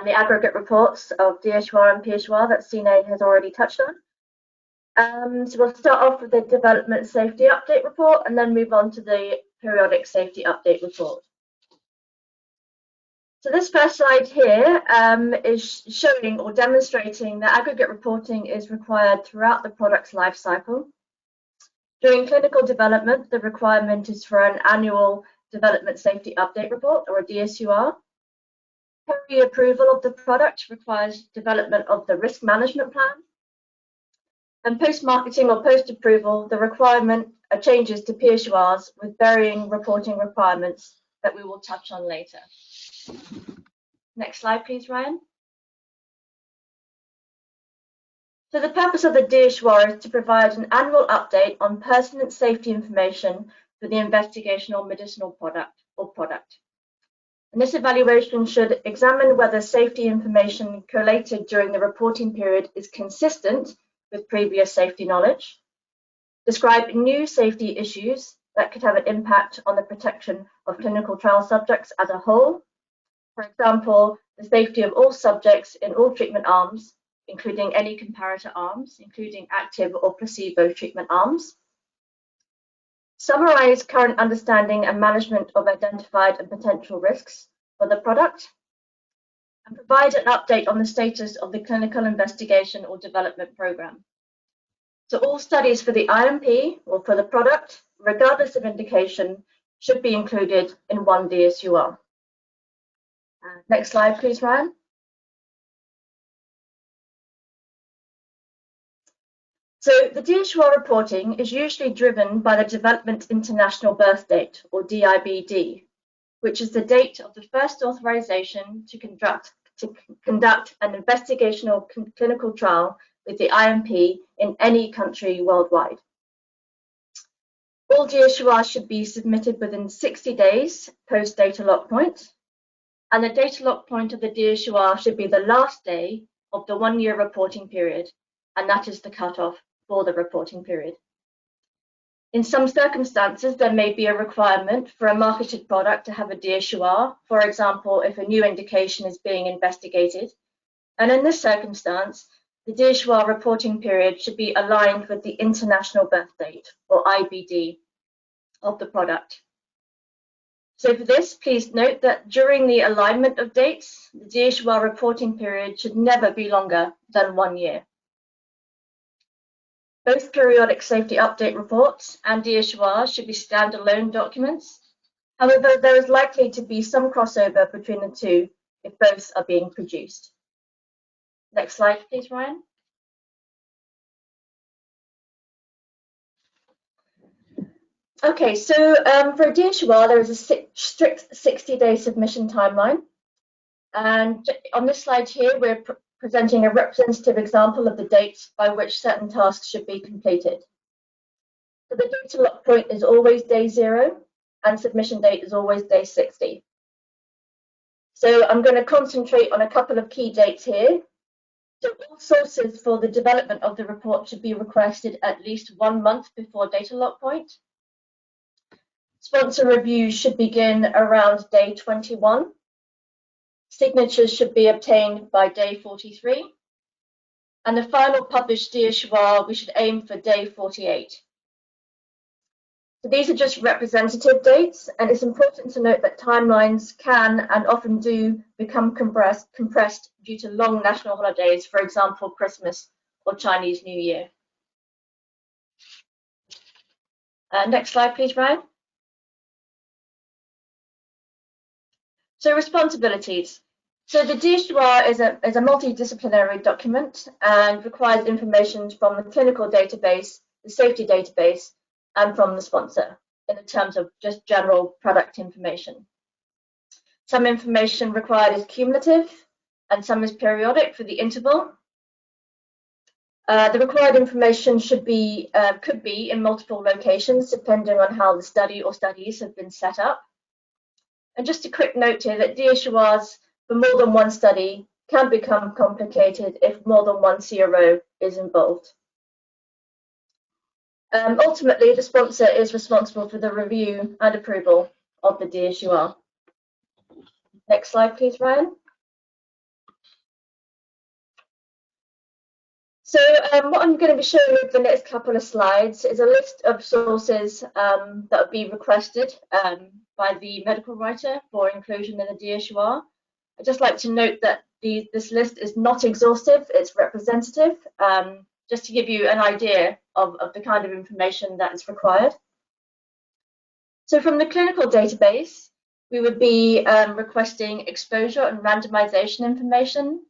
and the aggregate reports of DSUR and PSUR that Sine has already touched on. So we'll start off with the development safety update report and then move on to the periodic safety update report. So this first slide here is showing or demonstrating that aggregate reporting is required throughout the product's life cycle. During clinical development, the requirement is for an annual development safety update report, or a DSUR. Pre-approval of the product requires development of the risk management plan. And post-marketing or post-approval, the requirement changes to PSURs with varying reporting requirements that we will touch on later. Next slide, please, Ryan. So the purpose of the DSUR is to provide an annual update on pertinent safety information for the investigational medicinal product or product. And this evaluation should examine whether safety information collated during the reporting period is consistent with previous safety knowledge, describe new safety issues that could have an impact on the protection of clinical trial subjects as a whole. For example, the safety of all subjects in all treatment arms, including any comparator arms, including active or placebo treatment arms. Summarize current understanding and management of identified and potential risks for the product, and provide an update on the status of the clinical investigation or development program. So all studies for the IMP or for the product, regardless of indication, should be included in one DSUR. Next slide, please, Ryan. So the DSUR reporting is usually driven by the Development International Birth Date, or DIBD, which is the date of the first authorization to conduct an investigational clinical trial with the IMP in any country worldwide. All DSURs should be submitted within 60 days post data lock point, and the data lock point of the DSUR should be the last day of the 1-year reporting period, and that is the cutoff for the reporting period. In some circumstances, there may be a requirement for a marketed product to have a DSUR, for example, if a new indication is being investigated. And in this circumstance, the DSUR reporting period should be aligned with the International Birth Date, or IBD, of the product. So for this, please note that during the alignment of dates, the DSUR reporting period should never be longer than 1 year. Both periodic safety update reports and DSURs should be standalone documents. However, there is likely to be some crossover between the two if both are being produced. Next slide, please, Ryan. Okay, so for a DSUR, there is a strict 60-day submission timeline. And on this slide here, we're presenting a representative example of the dates by which certain tasks should be completed. So the data lock point is always day 0, and submission date is always day 60. So I'm going to concentrate on a couple of key dates here. So all sources for the development of the report should be requested at least 1 month before data lock point. Sponsor reviews should begin around day 21. Signatures should be obtained by day 43. And the final published DSUR, we should aim for day 48. So these are just representative dates, and it's important to note that timelines can and often do become compressed due to long national holidays, for example, Christmas or Chinese New Year. Next slide, please, Ryan. So responsibilities. So the DSUR is a multidisciplinary document and requires information from the clinical database, the safety database, and from the sponsor in the terms of just general product information. Some information required is cumulative and some is periodic for the interval. The required information could be in multiple locations depending on how the study or studies have been set up. And just a quick note here that DSURs for more than one study can become complicated if more than one CRO is involved. Ultimately, the sponsor is responsible for the review and approval of the DSUR. Next slide, please, Ryan. So what I'm going to be showing over the next couple of slides is a list of sources that would be requested by the medical writer for inclusion in the DSUR. I'd just like to note that this list is not exhaustive, it's representative, just to give you an idea of the kind of information that is required. So from the clinical database, we would be requesting exposure and randomization information,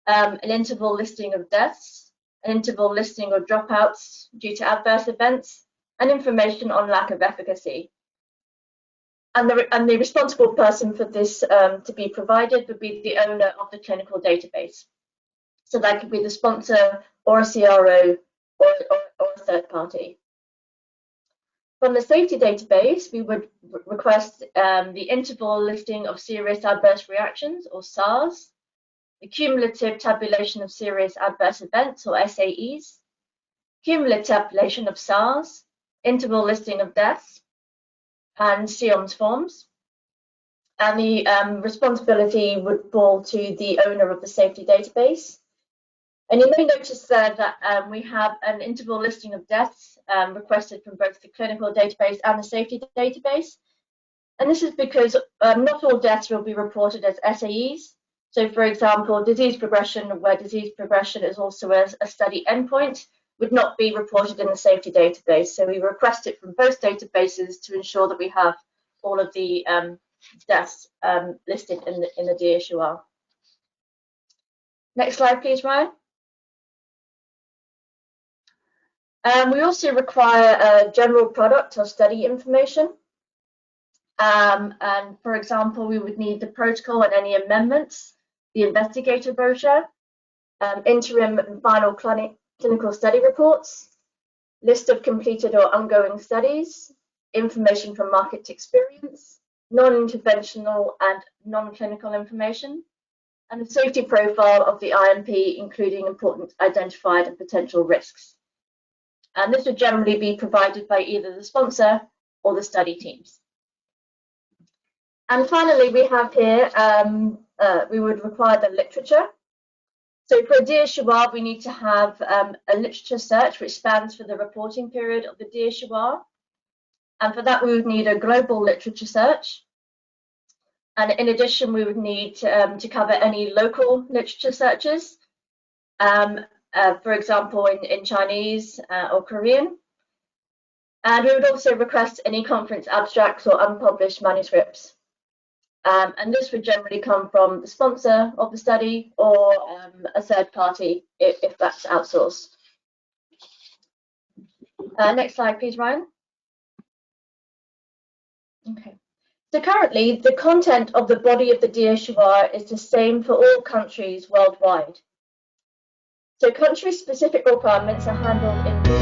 an interval listing of deaths, an interval listing of dropouts due to adverse events, and information on lack of efficacy. And the responsible person for this to be provided would be the owner of the clinical database. So that could be the sponsor or a CRO or a third party. From the safety database, we would request the interval listing of serious adverse reactions, or SARS, the cumulative tabulation of serious adverse events, or SAEs, cumulative tabulation of SARS, interval listing of deaths, and CIOMS forms. And the responsibility would fall to the owner of the safety database. And you may notice there that we have an interval listing of deaths requested from both the clinical database and the safety database. And this is because not all deaths will be reported as SAEs. So for example, disease progression, where disease progression is also a study endpoint, would not be reported in the safety database. So we request it from both databases to ensure that we have all of the deaths listed in the DSUR. Next slide, please, Ryan. We also require general product or study information. And for example, we would need the protocol and any amendments, the investigator brochure, interim and final clinical study reports, list of completed or ongoing studies, information from market experience, non-interventional and non-clinical information, and the safety profile of the IMP, including important identified and potential risks. And this would generally be provided by either the sponsor or the study teams. And finally, we have here, we would require the literature. So for a DSUR, we need to have a literature search which spans for the reporting period of the DSUR. And for that, we would need a global literature search. And in addition, we would need to cover any local literature searches, for example, in Chinese or Korean. And we would also request any conference abstracts or unpublished manuscripts. And this would generally come from the sponsor of the study or a third party if that's outsourced. Next slide, please, Ryan. Okay. So currently, the content of the body of the DSUR is the same for all countries worldwide. So country-specific requirements are handled in